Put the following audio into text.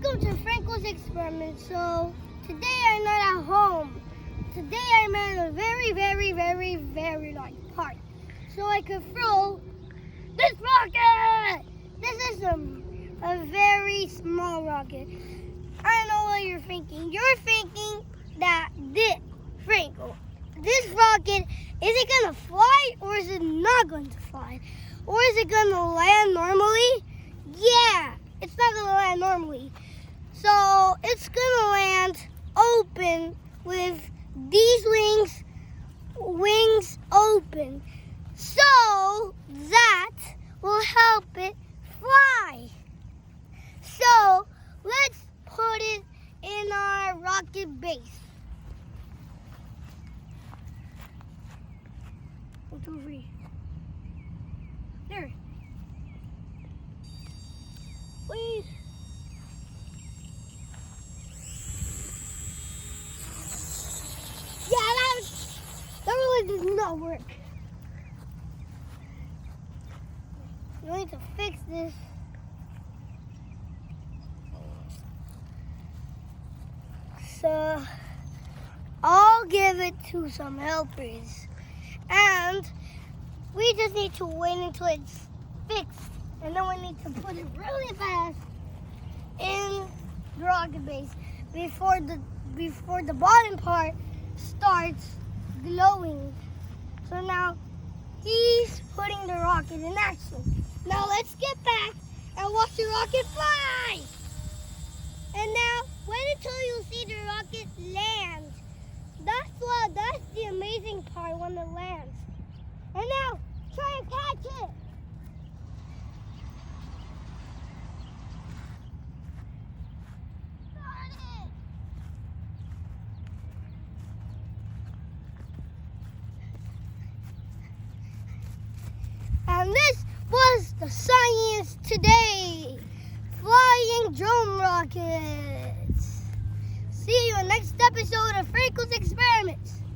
Welcome to Franco's experiment. So today I'm not at home. Today I'm at a very large park. So I could throw this rocket. This is a very small rocket. I know what you're thinking. You're thinking that Franco, this rocket, is it gonna fly or is it not going to fly? Or is it gonna land normally? Yeah, it's not gonna land normally. So it's gonna land open with these wings open. So that will help it fly. So let's put it in our rocket base. What's over here? There. Please. Yeah, that really does not work. You need to fix this. So I'll give it to some helpers. And we just need to wait until it's fixed. And then we need to put it really fast in the rocket base before the bottom part starts glowing. So now he's putting the rocket in action. Now let's get back and watch the rocket fly. And now wait until you see the rocket land. That's the amazing part when it lands. And now try and catch it. Got it. And this was the Science Today Flying Drone Rocket.